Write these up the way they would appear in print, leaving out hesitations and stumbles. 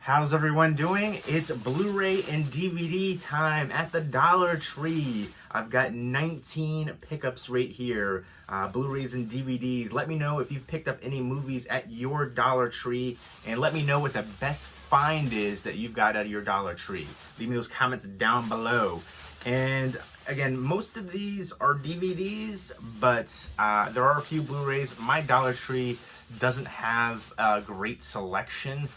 How's everyone doing? It's Blu-ray and DVD time at the Dollar Tree. I've got 19 pickups right here, Blu-rays and DVDs. Let me know if you've picked up any movies at your Dollar Tree, and let me know what the best find is that you've got at your Dollar Tree. Leave me those comments down below. And again, most of these are DVDs, but there are a few Blu-rays. My Dollar Tree doesn't have a great selection,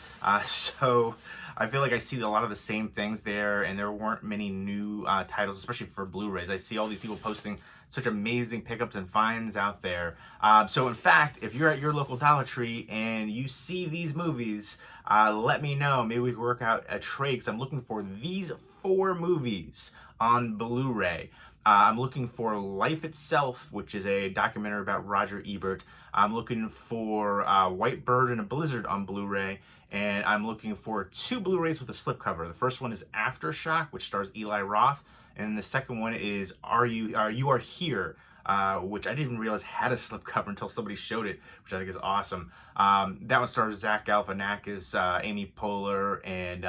so I feel like I see a lot of the same things there, and there weren't many new titles, especially for Blu-rays. I see all these people posting such amazing pickups and finds out there. So in fact, if you're at your local Dollar Tree and you see these movies, let me know. Maybe we can work out a trade, because I'm looking for these 4 movies on Blu-ray. I'm looking for Life Itself, which is a documentary about Roger Ebert. I'm looking for White Bird and a Blizzard on Blu-ray. And I'm looking for 2 Blu-rays with a slipcover. The first one is Aftershock, which stars Eli Roth. And the second one is You Are Here, which I didn't even realize had a slipcover until somebody showed it, which I think is awesome. That one stars Zach Galifianakis, Amy Poehler, and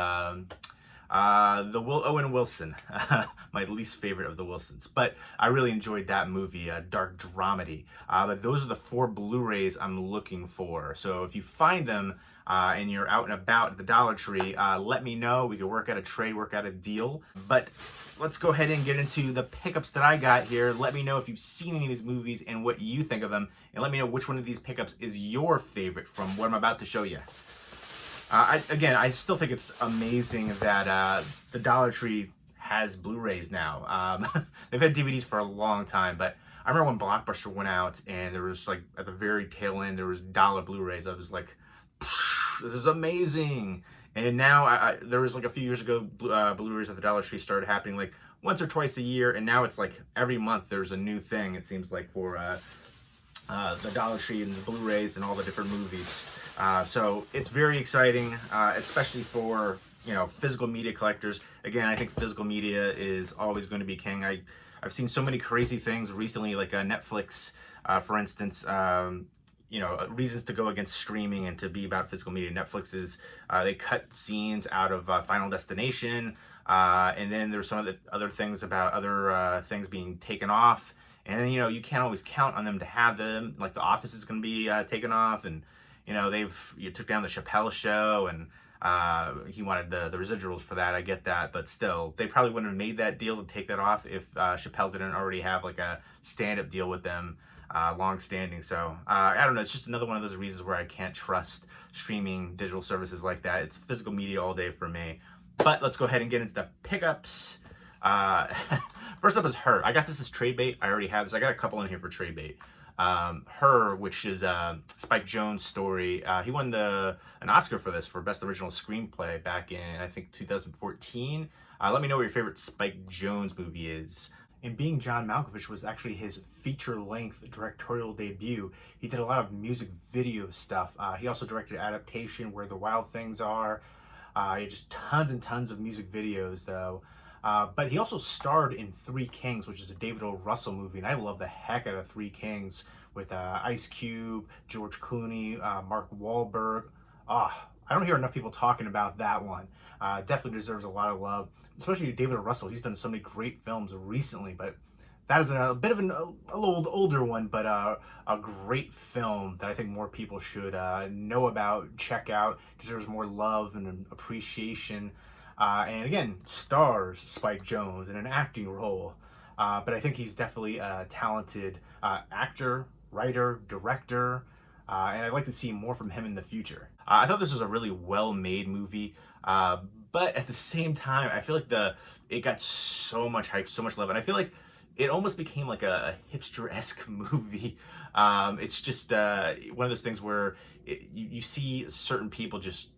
Owen Wilson, my least favorite of the Wilsons. But I really enjoyed that movie, dark dramedy. But those are the 4 Blu-rays I'm looking for. So if you find them and you're out and about at the Dollar Tree, let me know. We can work out a trade, work out a deal. But let's go ahead and get into the pickups that I got here. Let me know if you've seen any of these movies and what you think of them. And let me know which one of these pickups is your favorite from what I'm about to show you. I still think it's amazing that the Dollar Tree has Blu-rays now. They've had DVDs for a long time, but I remember when Blockbuster went out and there was, like, at the very tail end, there was dollar Blu-rays. I was like, this is amazing. And now there was, like, a few years ago, Blu-rays at the Dollar Tree started happening like once or twice a year, and now it's like every month there's a new thing, it seems like, for the Dollar Tree and the Blu-rays and all the different movies. So it's very exciting, especially for, physical media collectors. Again, I think physical media is always going to be king. I've seen so many crazy things recently, like Netflix, for instance, reasons to go against streaming and to be about physical media. Netflix is, they cut scenes out of Final Destination, and then there's some of the other things about other things being taken off. And then, you can't always count on them to have them. Like The Office is going to be taken off, and you took down the Chappelle Show, and he wanted the residuals for that. I get that, but still, they probably wouldn't have made that deal to take that off if Chappelle didn't already have like a stand-up deal with them, long-standing. So I don't know. It's just another one of those reasons where I can't trust streaming digital services like that. It's physical media all day for me. But let's go ahead and get into the pickups. First up is Her. I got this as trade bait. I already have this. I got a couple in here for trade bait. Her, which is Spike Jonze' story. He won an Oscar for this, for Best Original Screenplay back in, I think, 2014. Let me know what your favorite Spike Jonze movie is. And Being John Malkovich was actually his feature-length directorial debut. He did a lot of music video stuff. He also directed adaptation, Where the Wild Things Are. He had just tons and tons of music videos, though. But he also starred in Three Kings, which is a David O. Russell movie, and I love the heck out of Three Kings with Ice Cube, George Clooney, Mark Wahlberg. I don't hear enough people talking about that one. Definitely deserves a lot of love, especially David O. Russell. He's done so many great films recently, but that is a bit of an older one, but a great film that I think more people should know about, check out, deserves more love and appreciation. And again, stars Spike Jonze in an acting role. But I think he's definitely a talented actor, writer, director, and I'd like to see more from him in the future. I thought this was a really well-made movie, but at the same time, I feel like it got so much hype, so much love, and I feel like it almost became like a hipster-esque movie. It's just one of those things where you see certain people just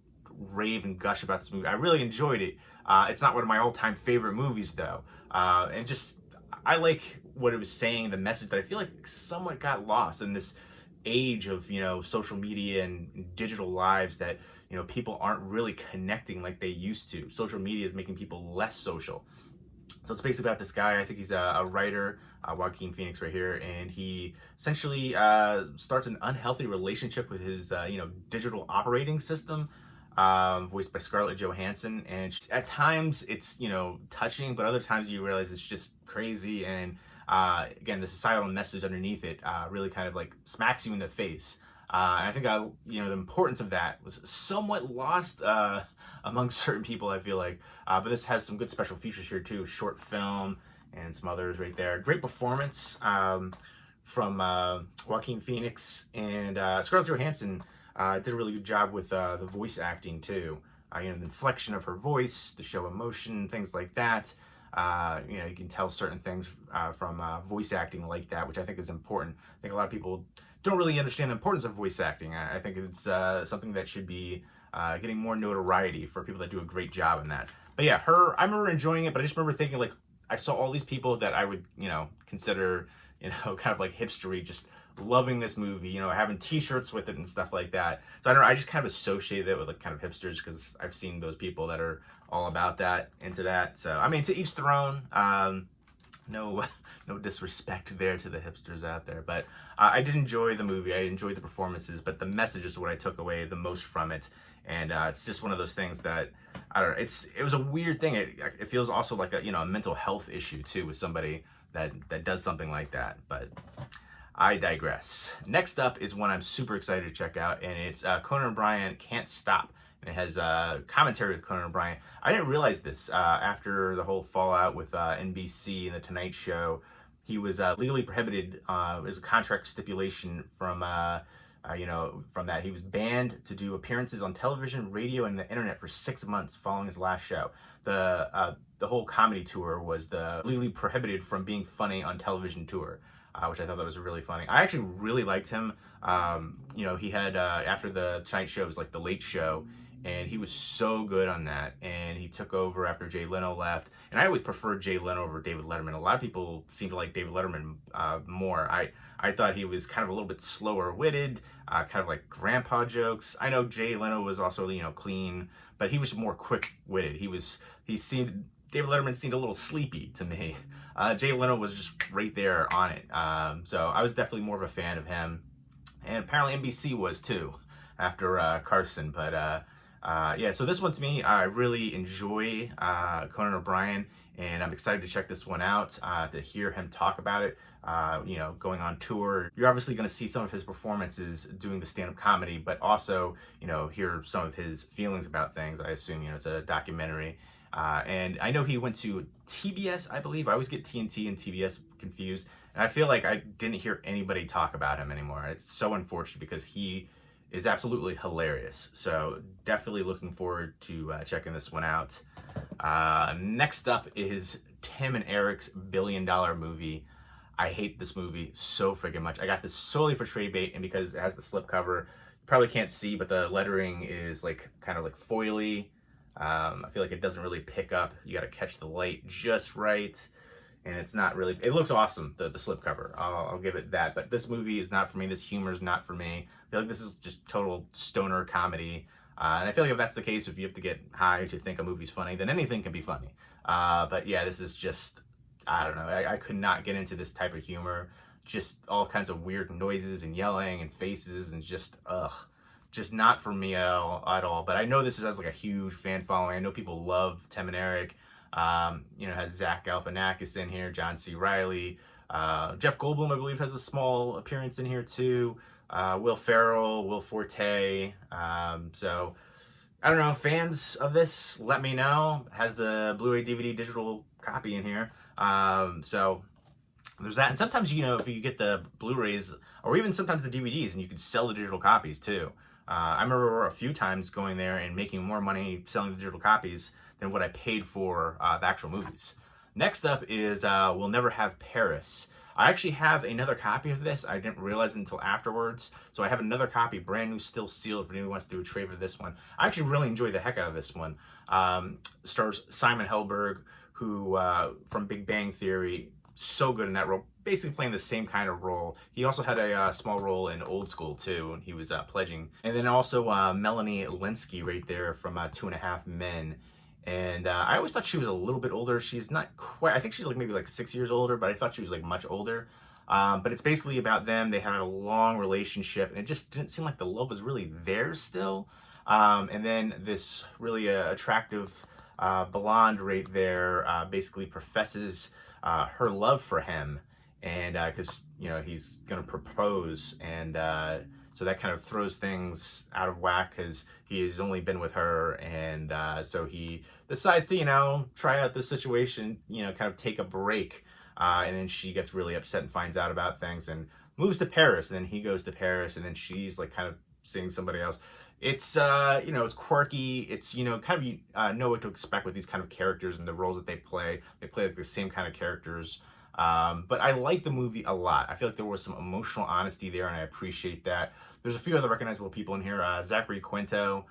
rave and gush about this movie. I really enjoyed it. It's not one of my all-time favorite movies, though. And just, I like what it was saying, the message that I feel like somewhat got lost in this age of, social media and digital lives, that, people aren't really connecting like they used to. Social media is making people less social. So it's basically about this guy. I think he's a writer, Joaquin Phoenix right here, and he essentially starts an unhealthy relationship with his, digital operating system. voiced by Scarlett Johansson. And at times it's, you know, touching, but other times you realize it's just crazy. And again, the societal message underneath it really kind of like smacks you in the face. And I think you know, the importance of that was somewhat lost among certain people, I feel like. But this has some good special features here too, short film and some others right there. Great performance from Joaquin Phoenix, and Scarlett Johansson did a really good job with the voice acting too. You know, the inflection of her voice, the show emotion, things like that. You know, you can tell certain things from voice acting like that, which I think is important. I think a lot of people don't really understand the importance of voice acting. I think it's something that should be getting more notoriety for people that do a great job in that. But yeah, I remember enjoying it, but I just remember thinking, like, I saw all these people that I would, you know, consider, you know, kind of like hipstery, just loving this movie, you know, having t-shirts with it and stuff like that. So I don't know, I just kind of associated it with like kind of hipsters because I've seen those people that are all about that, into that. So I mean, to each their own. No no disrespect there to the hipsters out there, but I did enjoy the movie. I enjoyed the performances, but the message is what I took away the most from it. And it's just one of those things that, I don't know, it was a weird thing. It feels also like a, you know, a mental health issue too with somebody that does something like that. But I digress. Next up is one I'm super excited to check out, and it's Conan O'Brien Can't Stop. And it has commentary with Conan O'Brien. I didn't realize this after the whole fallout with NBC and The Tonight Show. He was legally prohibited as a contract stipulation from you know, from that. He was banned to do appearances on television, radio, and the internet for 6 months following his last show. The whole comedy tour was the legally prohibited from being funny on television tour, which I thought that was really funny. I actually really liked him. You know, he had after the Tonight Show, it was like the Late Show, and he was so good on that. And he took over after Jay Leno left. And I always preferred Jay Leno over David Letterman. A lot of people seem to like David Letterman more. I thought he was kind of a little bit slower witted, kind of like grandpa jokes. I know Jay Leno was also, you know, clean, but he was more quick witted. David Letterman seemed a little sleepy to me. Jay Leno was just right there on it. So I was definitely more of a fan of him. And apparently NBC was too, after Carson. But yeah, so this one to me, I really enjoy Conan O'Brien, and I'm excited to check this one out, to hear him talk about it. You know, going on tour, you're obviously going to see some of his performances doing the stand-up comedy, but also, you know, hear some of his feelings about things. I assume, you know, it's a documentary. And I know he went to TBS, I believe. I always get TNT and TBS confused. And I feel like I didn't hear anybody talk about him anymore. It's so unfortunate because he is absolutely hilarious. So definitely looking forward to checking this one out. Next up is Tim and Eric's $1 billion movie. I hate this movie so freaking much. I got this solely for trade bait, and because it has the slipcover, you probably can't see, but the lettering is like kind of like foily. I feel like it doesn't really pick up. You got to catch the light just right, and it's not really. It looks awesome, the slipcover. I'll give it that. But this movie is not for me. This humor is not for me. I feel like this is just total stoner comedy. And I feel like if that's the case, if you have to get high to think a movie's funny, then anything can be funny. But yeah, this is just, I don't know. I could not get into this type of humor. Just all kinds of weird noises and yelling and faces and just, just not for me at all. But I know this has like a huge fan following. I know people love Tim and Eric. You know, has Zach Galifianakis in here, John C. Reilly, Jeff Goldblum, I believe, has a small appearance in here too. Will Ferrell, Will Forte. So I don't know, fans of this, let me know. Has the Blu-ray DVD digital copy in here. So there's that. And sometimes, you know, if you get the Blu-rays or even sometimes the DVDs, and you can sell the digital copies too. I remember a few times going there and making more money selling the digital copies than what I paid for the actual movies. Next up is We'll Never Have Paris. I actually have another copy of this. I didn't realize it until afterwards. So I have another copy, brand new, still sealed, if anyone wants to do a trade for this one. I actually really enjoyed the heck out of this one. Stars Simon Helberg, who from Big Bang Theory, so good in that role, basically playing the same kind of role. He also had a small role in Old School too, and he was pledging. And then also Melanie Linsky right there from 2.5 Men. And I always thought she was a little bit older. She's not quite, I think she's like maybe like 6 years older, but I thought she was like much older. But it's basically about them. They had a long relationship, and it just didn't seem like the love was really there still. And then this really attractive blonde right there basically professes her love for him, and because he's gonna propose, and so that kind of throws things out of whack because he has only been with her, and so he decides to try out this situation, kind of take a break, and then she gets really upset and finds out about things and moves to Paris, and then he goes to Paris, and then she's like kind of seeing somebody else. It's it's quirky. It's kind of know what to expect with these kind of characters and the roles that they play. They play like the same kind of characters. But I like the movie a lot. I feel like there was some emotional honesty there, and I appreciate that. There's a few other recognizable people in here. Zachary Quinto,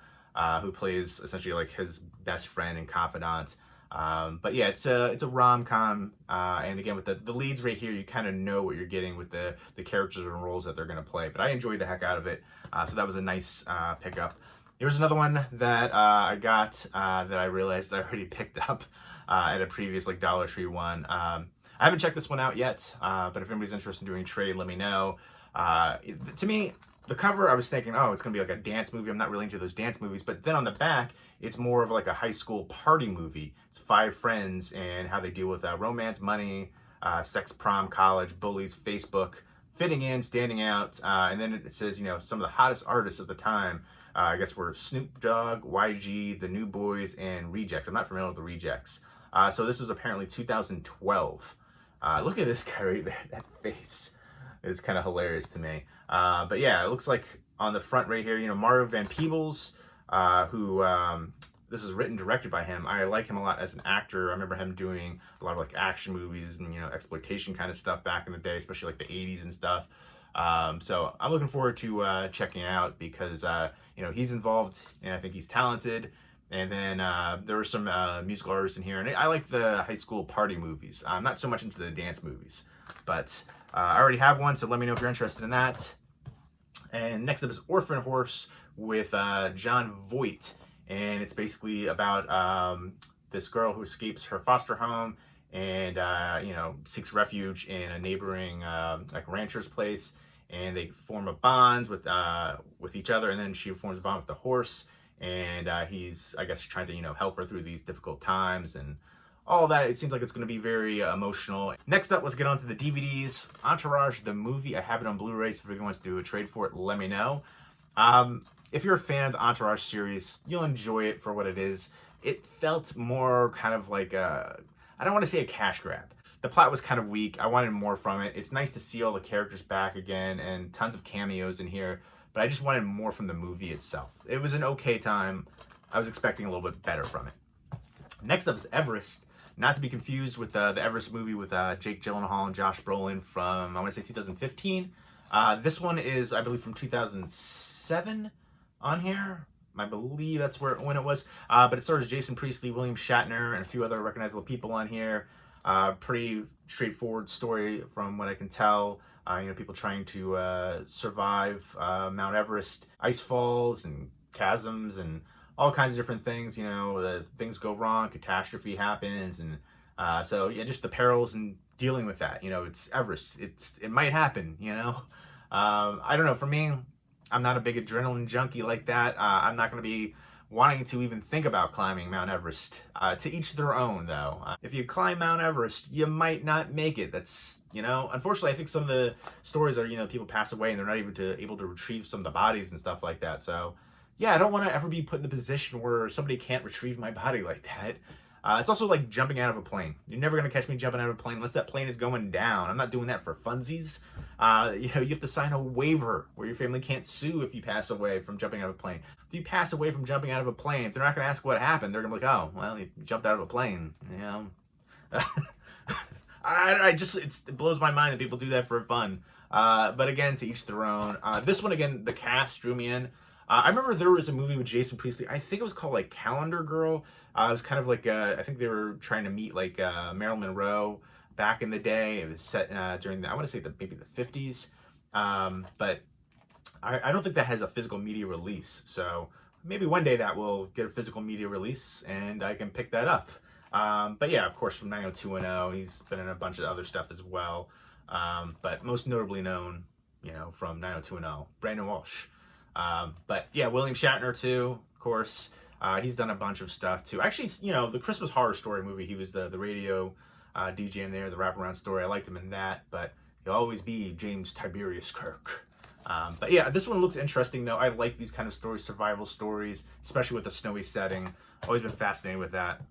who plays essentially like his best friend and confidant. But yeah, it's a rom-com, and again with the leads right here, you kind of know what you're getting with the characters and roles that they're going to play. But I enjoyed the heck out of it, so that was a nice pickup. Here's another one that I got that I realized I already picked up at a previous like Dollar Tree one. I haven't checked this one out yet, but if anybody's interested in doing a trade, let me know. To me, the cover, I was thinking, oh, it's going to be like a dance movie. I'm not really into those dance movies. But then on the back, it's more of like a high school party movie. It's 5 friends and how they deal with romance, money, sex, prom, college, bullies, Facebook, fitting in, standing out. And then it says, some of the hottest artists of the time. I guess were Snoop Dogg, YG, The New Boys, and Rejects. I'm not familiar with the Rejects. So this was apparently 2012. Look at this guy right there. That face is kind of hilarious to me. But yeah, it looks like on the front right here, Mario Van Peebles, who this is written, directed by him. I like him a lot as an actor. I remember him doing a lot of like action movies and exploitation kind of stuff back in the day, especially like the 80s and stuff. So I'm looking forward to checking it out because he's involved and I think he's talented. And then there were some musical artists in here, and I like the high school party movies. I'm not so much into the dance movies, but I already have one, so let me know if you're interested in that. And next up is Orphan Horse with Jon Voight, and it's basically about this girl who escapes her foster home and seeks refuge in a neighboring like rancher's place, and they form a bond with each other, and then she forms a bond with the horse. And he's, I guess, trying to, help her through these difficult times and all that. It seems like it's going to be very emotional. Next up, let's get on to the DVDs. Entourage, the movie. I have it on Blu-ray, so if anyone wants to do a trade for it, let me know. If you're a fan of the Entourage series, you'll enjoy it for what it is. It felt more kind of like I don't want to say a cash grab. The plot was kind of weak. I wanted more from it. It's nice to see all the characters back again and tons of cameos in here. But I just wanted more from the movie itself. It was an okay time. I was expecting a little bit better from it. Next up is Everest. Not to be confused with the Everest movie with Jake Gyllenhaal and Josh Brolin from, I want to say 2015. This one is, I believe, from 2007 on here. I believe that's when it was. But it stars Jason Priestley, William Shatner, and a few other recognizable people on here. Pretty straightforward story from what I can tell. People trying to survive Mount Everest, ice falls and chasms and all kinds of different things. Things go wrong, catastrophe happens, and so yeah, just the perils and dealing with that. It's Everest. It might happen. I don't know. For me, I'm not a big adrenaline junkie like that. I'm not going to be wanting to even think about climbing Mount Everest. To each their own, though. If you climb Mount Everest, you might not make it. That's, unfortunately, I think some of the stories are, people pass away and they're not even able to retrieve some of the bodies and stuff like that. So, yeah, I don't want to ever be put in a position where somebody can't retrieve my body like that. It's also like jumping out of a plane. You're never going to catch me jumping out of a plane unless that plane is going down. I'm not doing that for funsies. You have to sign a waiver where your family can't sue if you pass away from jumping out of a plane. If you pass away from jumping out of a plane, if they're not going to ask what happened, they're going to be like, oh, well, you jumped out of a plane. It blows my mind that people do that for fun. But again, to each their own. This one, again, the cast drew me in. I remember there was a movie with Jason Priestley. I think it was called like Calendar Girl. It was kind of like I think they were trying to meet like Marilyn Monroe back in the day. It was set during I want to say maybe the 50s. But I don't think that has a physical media release. So maybe one day that will get a physical media release and I can pick that up. But yeah, of course, from 90210, he's been in a bunch of other stuff as well. But most notably known, from 90210, Brandon Walsh. But yeah, William Shatner too. course. He's done a bunch of stuff too. Actually, you know, the Christmas Horror Story movie, he was the radio DJ in there, the wraparound story. I liked him in that, but he'll always be James Tiberius Kirk. But yeah, this one looks interesting though. I like these kind of stories, survival stories, especially with the snowy setting. Always been fascinated with that.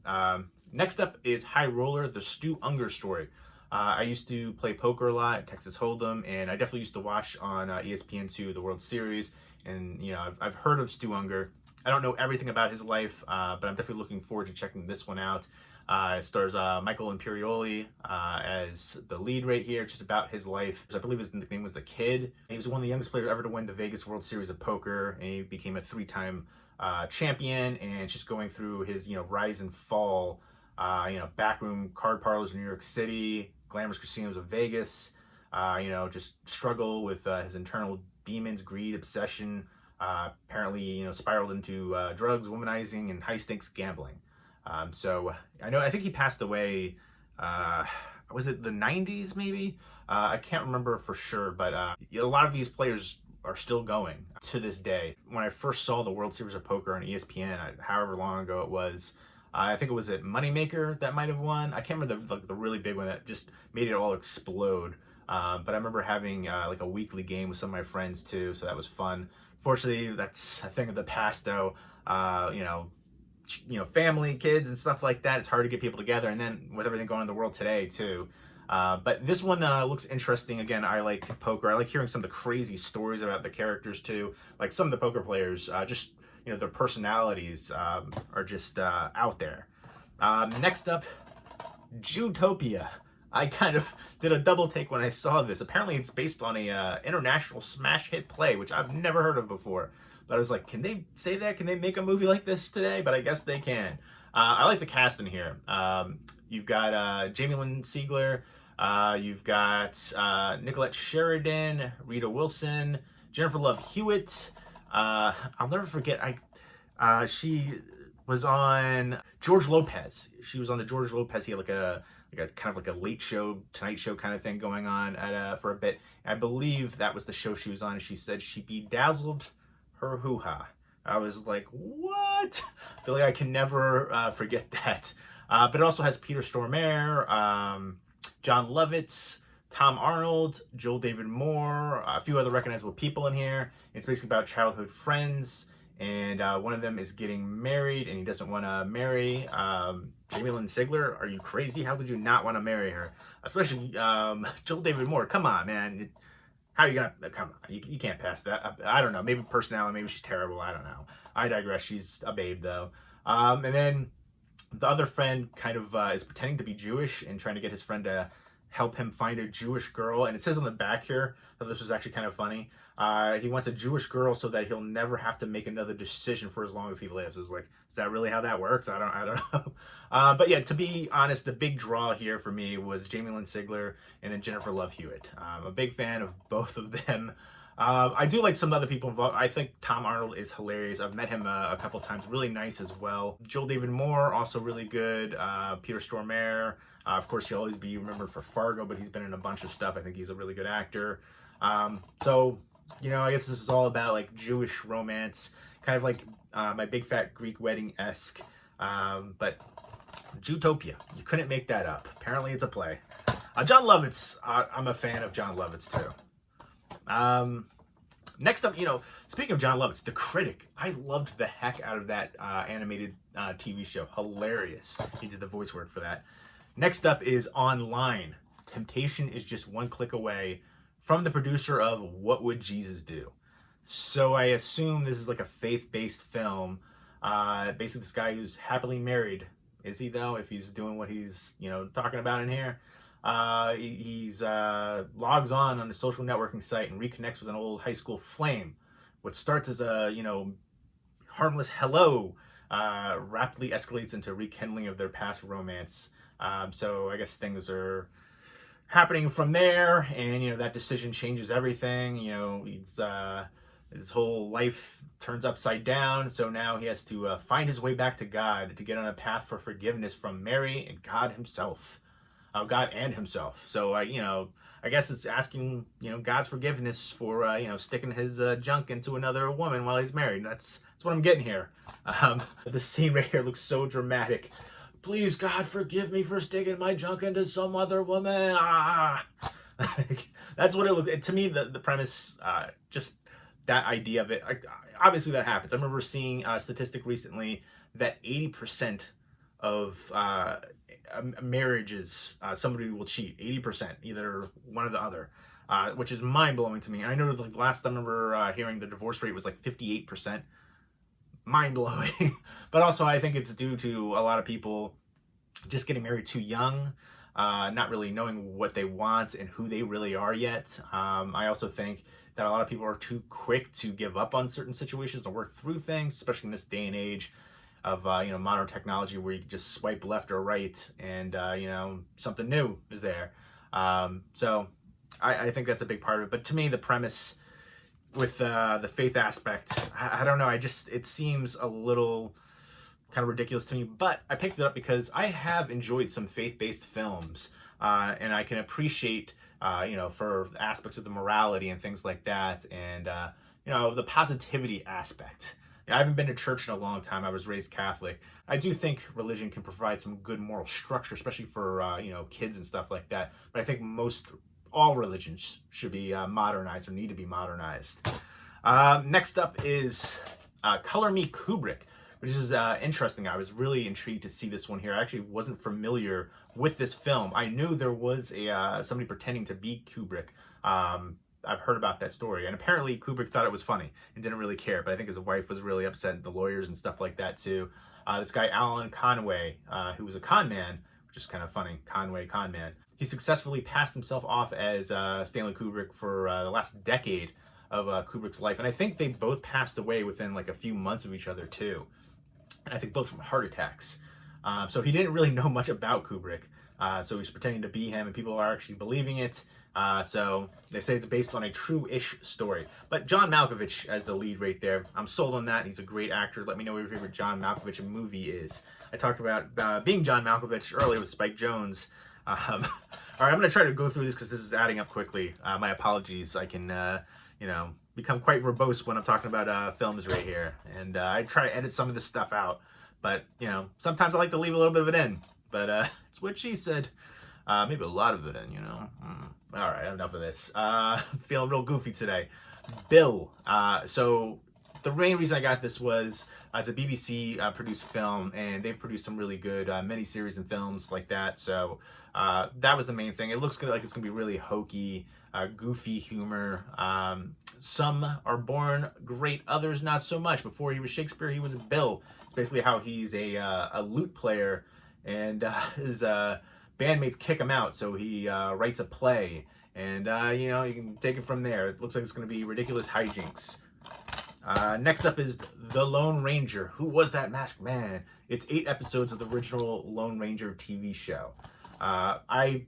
Next up is High Roller, the Stu Unger story. I used to play poker a lot, Texas Hold'em, and I definitely used to watch on ESPN2 the World Series. And you know, I've heard of Stu Unger. I don't know everything about his life, but I'm definitely looking forward to checking this one out. It stars Michael Imperioli as the lead right here, just about his life. I believe his nickname was The Kid. He was one of the youngest players ever to win the Vegas World Series of Poker, and he became a 3-time champion, and just going through his, you know, rise and fall, you know, backroom card parlors in New York City, glamorous casinos of Vegas, you know, just struggle with his internal demons, greed, obsession, apparently, you know, spiraled into drugs, womanizing, and high-stakes gambling. So I think he passed away, was it the 90s maybe? I can't remember for sure, but a lot of these players are still going to this day. When I first saw the World Series of Poker on ESPN, however long ago it was, I think it was at Moneymaker that might have won. I can't remember the really big one that just made it all explode. But I remember having like a weekly game with some of my friends too, so that was fun. Fortunately, that's a thing of the past though. You know, family, kids, and stuff like that. It's hard to get people together, and then with everything going on in the world today too. But this one looks interesting. Again, I like poker. I like hearing some of the crazy stories about the characters too. Like some of the poker players, just, you know, their personalities are just out there. Next up, Zootopia. I kind of did a double take when I saw this. Apparently it's based on a international smash hit play, which I've never heard of before. But I was like, can they say that? Can they make a movie like this today? But I guess they can. I like the cast in here. You've got Jamie Lynn Sigler. You've got Nicolette Sheridan, Rita Wilson, Jennifer Love Hewitt. I'll never forget. She was on George Lopez. She was on the George Lopez. He had like a kind of like a late show, Tonight Show kind of thing going on for a bit. And I believe that was the show she was on. And she said she bedazzled her hoo-ha. I was like, what? I feel like I can never forget that. But it also has Peter Stormare, John Lovitz, Tom Arnold, Joel David Moore, a few other recognizable people in here. It's basically about childhood friends, and one of them is getting married, and he doesn't want to marry Jamie Lynn Sigler. Are you crazy? How could you not want to marry her? Especially Joel David Moore. Come on, man. How are you gonna, come on, you can't pass that. I don't know, maybe personality, maybe she's terrible, I don't know. I digress. She's a babe though. And then the other friend kind of is pretending to be Jewish and trying to get his friend to help him find a Jewish girl. And it says on the back here that this was actually kind of funny. He wants a Jewish girl so that he'll never have to make another decision for as long as he lives. It's like, is that really how that works? I don't know. But yeah, to be honest, the big draw here for me was Jamie Lynn Sigler and then Jennifer Love Hewitt. I'm a big fan of both of them. I do like some other people involved. I think Tom Arnold is hilarious. I've met him a couple times. Really nice as well. Joel David Moore, also really good. Peter Stormare. Of course, he'll always be remembered for Fargo, but he's been in a bunch of stuff. I think he's a really good actor. So, you know, I guess this is all about like Jewish romance, kind of like My Big Fat Greek Wedding-esque. But Zootopia, you couldn't make that up. Apparently it's a play. John Lovitz, I'm a fan of John Lovitz too. Next up, you know, speaking of John Lovitz, The Critic. I loved the heck out of that animated TV show. Hilarious. He did the voice work for that. Next up is Online. Temptation is just one click away, from the producer of What Would Jesus Do? So I assume this is like a faith-based film. Basically this guy who's happily married. Is he though? If he's doing what he's, you know, talking about in here. He's logs on a social networking site and reconnects with an old high school flame. What starts as a, you know, harmless hello rapidly escalates into rekindling of their past romance. So I guess things are happening from there, and you know that decision changes everything. You know, his whole life turns upside down. So now he has to find his way back to God to get on a path for forgiveness from Mary and God himself. God and himself. So, I guess it's asking, God's forgiveness for, sticking his junk into another woman while he's married. That's what I'm getting here. The scene right here looks so dramatic. Please, God, forgive me for sticking my junk into some other woman. Ah. That's what it looked to me. The premise, just that idea of it. Obviously, that happens. I remember seeing a statistic recently that 80% of marriages, somebody will cheat. 80%, either one or the other, which is mind blowing to me. And I know the last time I remember hearing the divorce rate was like 58%. Mind blowing. But also, I think it's due to a lot of people just getting married too young, not really knowing what they want and who they really are yet. I also think that a lot of people are too quick to give up on certain situations and work through things, especially in this day and age of modern technology where you can just swipe left or right and something new is there. So I think that's a big part of it. But to me, the premise with the faith aspect, I don't know. It seems a little kind of ridiculous to me, but I picked it up because I have enjoyed some faith-based films, and I can appreciate, for aspects of the morality and things like that, and the positivity aspect. I haven't been to church in a long time. I was raised Catholic. I do think religion can provide some good moral structure, especially for kids and stuff like that. But I think all religions should be modernized or need to be modernized. Next up is Color Me Kubrick, which is interesting. I was really intrigued to see this one here. I actually wasn't familiar with this film. I knew there was somebody pretending to be Kubrick. I've heard about that story, and apparently Kubrick thought it was funny and didn't really care, but I think his wife was really upset, the lawyers and stuff like that too. This guy, Alan Conway, who was a con man, which is kind of funny, Conway, con man. He successfully passed himself off as Stanley Kubrick for the last decade of Kubrick's life, and I think they both passed away within like a few months of each other too. And I think both from heart attacks. So he didn't really know much about Kubrick. So he's pretending to be him, and people are actually believing it. So they say it's based on a true-ish story. But John Malkovich as the lead right there. I'm sold on that. He's a great actor. Let me know what your favorite John Malkovich movie is. I talked about being John Malkovich earlier with Spike Jonze. All right, I'm going to try to go through this because this is adding up quickly. My apologies. I can, become quite verbose when I'm talking about films right here. And I try to edit some of this stuff out. But, sometimes I like to leave a little bit of it in. But it's what she said. Maybe a lot of it in, All right, enough of this. Feeling real goofy today. Bill. So the main reason I got this was it's a BBC produced film, and they've produced some really good miniseries and films like that. So that was the main thing. It looks good, like it's going to be really hokey, goofy humor. Some are born great, others not so much. Before he was Shakespeare, he was Bill. It's basically how he's a lute player, and his bandmates kick him out, so he writes a play, and you can take it from there. It looks like it's going to be ridiculous hijinks. Next up is The Lone Ranger. Who was that masked man? It's 8 episodes of the original Lone Ranger TV show. I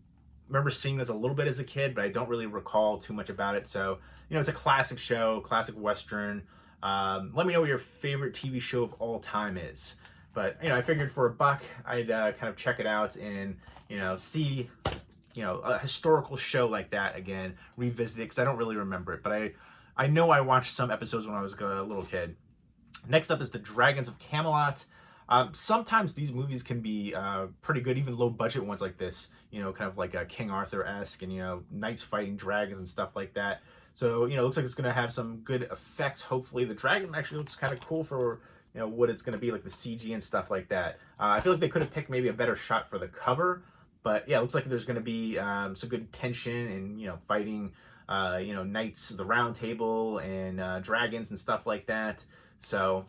remember seeing this a little bit as a kid, but I don't really recall too much about it. So, it's a classic show, classic Western. Let me know what your favorite TV show of all time is. But, I figured for $1, I'd kind of check it out and, see, a historical show like that again, revisit it, because I don't really remember it. But I know I watched some episodes when I was a little kid. Next up is The Dragons of Camelot. Sometimes these movies can be pretty good, even low-budget ones like this, kind of like a King Arthur-esque and, knights fighting dragons and stuff like that. So, looks like it's going to have some good effects, hopefully. The dragon actually looks kind of cool for, what it's going to be, like the CG and stuff like that. I feel like they could have picked maybe a better shot for the cover, but yeah, it looks like there's going to be some good tension and, fighting, knights of the round table and dragons and stuff like that. So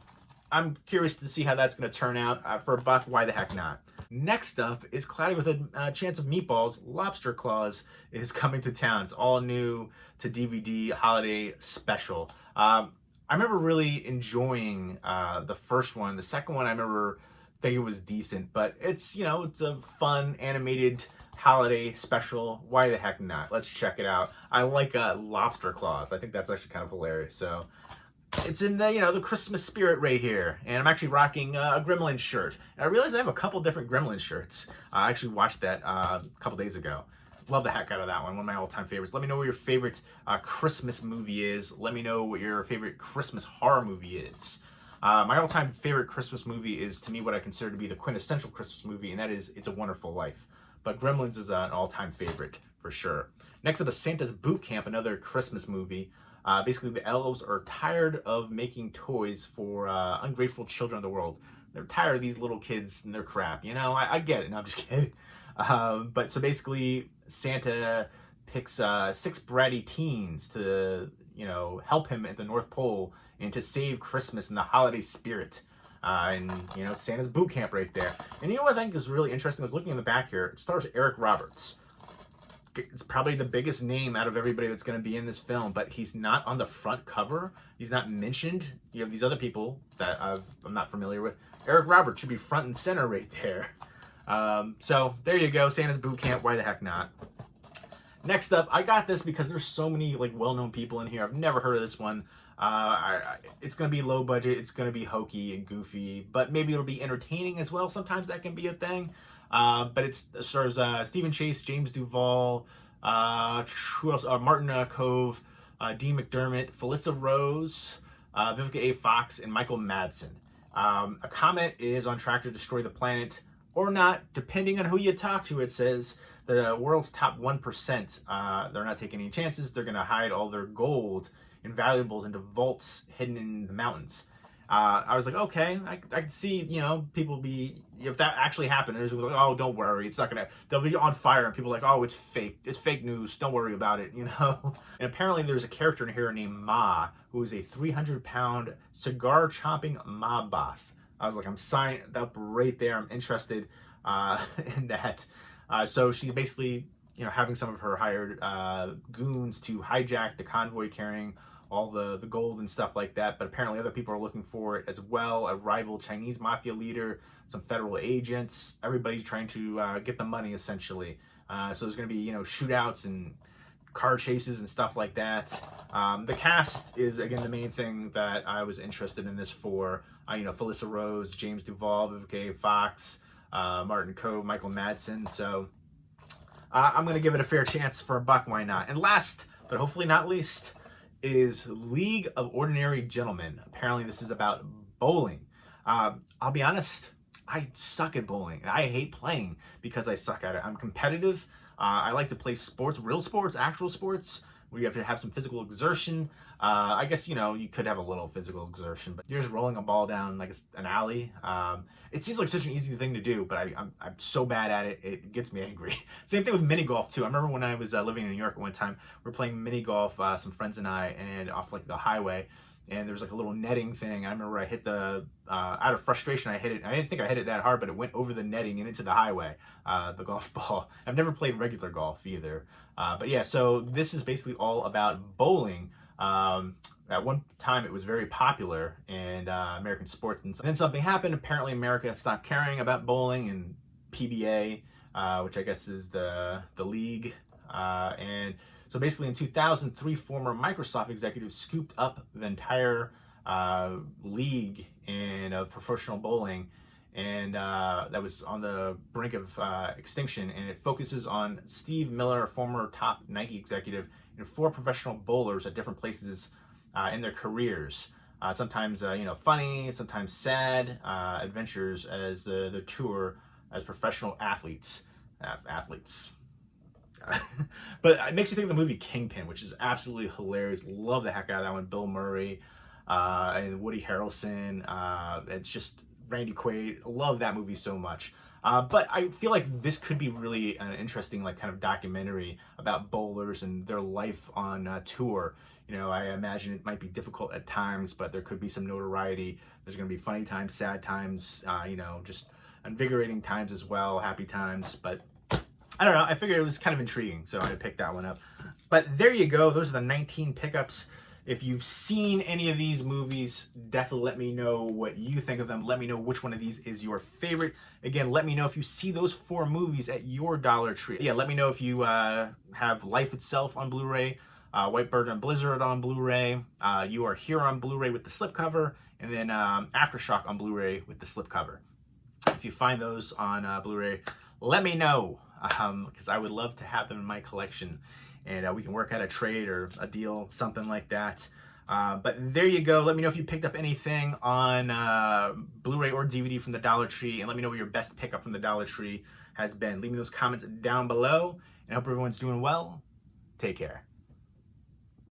I'm curious to see how that's going to turn out. For $1, why the heck not? Next up is Cloudy with a Chance of Meatballs. Lobster Claws is coming to town. It's all new to DVD holiday special. I remember really enjoying the first one. The second one, I remember thinking it was decent, but it's, it's a fun animated holiday special. Why the heck not? Let's check it out. I like lobster claws. I think that's actually kind of hilarious. So it's in the, the Christmas spirit right here. And I'm actually rocking a Gremlin shirt. And I realized I have a couple different Gremlin shirts. I actually watched that a couple days ago. Love the heck out of that one of my all-time favorites. Let me know what your favorite Christmas movie is. Let me know what your favorite Christmas horror movie is. My all-time favorite Christmas movie is, to me, what I consider to be the quintessential Christmas movie, and that is It's a Wonderful Life. But Gremlins is an all-time favorite, for sure. Next up is Santa's Boot Camp, another Christmas movie. Basically, the elves are tired of making toys for ungrateful children of the world. They're tired of these little kids and their crap. I get it. No, I'm just kidding. But so basically, Santa picks 6 bratty teens to, help him at the North Pole and to save Christmas and the holiday spirit. And Santa's boot camp right there. And you know what I think is really interesting? I was looking in the back here. It stars Eric Roberts. It's probably the biggest name out of everybody that's going to be in this film, but he's not on the front cover. He's not mentioned. You have these other people that I'm not familiar with. Eric Roberts should be front and center right there. So there you go, Santa's Boot Camp. Why the heck not? Next up, I got this because there's so many well-known people in here. I've never heard of this one. It's going to be low budget. It's going to be hokey and goofy, but maybe it'll be entertaining as well. Sometimes that can be a thing. But it stars Stephen Chase, James Duvall, who else? Martin Cove, Dee McDermott, Felissa Rose, Vivica A. Fox, and Michael Madsen. A comet is on track to destroy the planet, or not, depending on who you talk to. It says the world's top 1%, they're not taking any chances. They're going to hide all their gold and valuables into vaults hidden in the mountains. I was like, okay, I can see, people be, if that actually happened, there's like, oh, don't worry, it's not gonna, they'll be on fire, and people are like, oh, it's fake news, don't worry about it, And apparently there's a character in here named Ma, who is a 300-pound cigar-chomping mob boss. I was like, I'm signed up right there, I'm interested in that. So she's basically, having some of her hired goons to hijack the convoy carrying all the gold and stuff like that, but apparently other people are looking for it as well. A rival Chinese mafia leader, some federal agents, everybody's trying to get the money, essentially. So there's going to be, shootouts and car chases and stuff like that. The cast is, again, the main thing that I was interested in this for. Felissa Rose, James Duvall, Vivica A. Fox, Martin Cove, Michael Madsen. So I'm going to give it a fair chance for a buck. Why not? And last, but hopefully not least, is League of Ordinary Gentlemen. Apparently this is about bowling. I'll be honest, I suck at bowling. I hate playing because I suck at it. I'm competitive. I like to play sports, real sports, actual sports, where you have to have some physical exertion. I guess, you could have a little physical exertion, but you're just rolling a ball down like an alley. It seems like such an easy thing to do, but I'm so bad at it, it gets me angry. Same thing with mini golf too. I remember when I was living in New York at one time, we were playing mini golf, some friends and I, and off the highway, and there was a little netting thing. I remember I hit out of frustration, I hit it. I didn't think I hit it that hard, but it went over the netting and into the highway, the golf ball. I've never played regular golf either. But yeah, so this is basically all about bowling. At one time it was very popular in American sports, and then something happened. Apparently America stopped caring about bowling and PBA, which I guess is the league, and so basically in 2003, former Microsoft executives scooped up the entire league in professional bowling, and that was on the brink of extinction, and it focuses on Steve Miller, a former top Nike executive, and 4 professional bowlers at different places in their careers. Sometimes funny, sometimes sad adventures as the tour as professional athletes. But it makes you think of the movie Kingpin, which is absolutely hilarious. Love the heck out of that one. Bill Murray and Woody Harrelson. It's just Randy Quaid. Love that movie so much. But I feel like this could be really an interesting kind of documentary about bowlers and their life on tour. I imagine it might be difficult at times, but there could be some notoriety. There's going to be funny times, sad times, just invigorating times as well, happy times. But I don't know. I figured it was kind of intriguing, so I picked that one up. But there you go. Those are the 19 pickups. If you've seen any of these movies, definitely let me know what you think of them. Let me know which one of these is your favorite. Again, let me know if you see those 4 movies at your Dollar Tree. Yeah, let me know if you have Life Itself on Blu-ray. Whitebird and Blizzard on Blu-ray. You Are Here on Blu-ray with the slipcover, and then Aftershock on Blu-ray with the slipcover. If you find those on Blu-ray, let me know, because I would love to have them in my collection, and we can work out a trade or a deal, something like that. But there you go. Let me know if you picked up anything on Blu-ray or DVD from the Dollar Tree, and let me know what your best pickup from the Dollar Tree has been. Leave me those comments down below, and I hope everyone's doing well. Take care.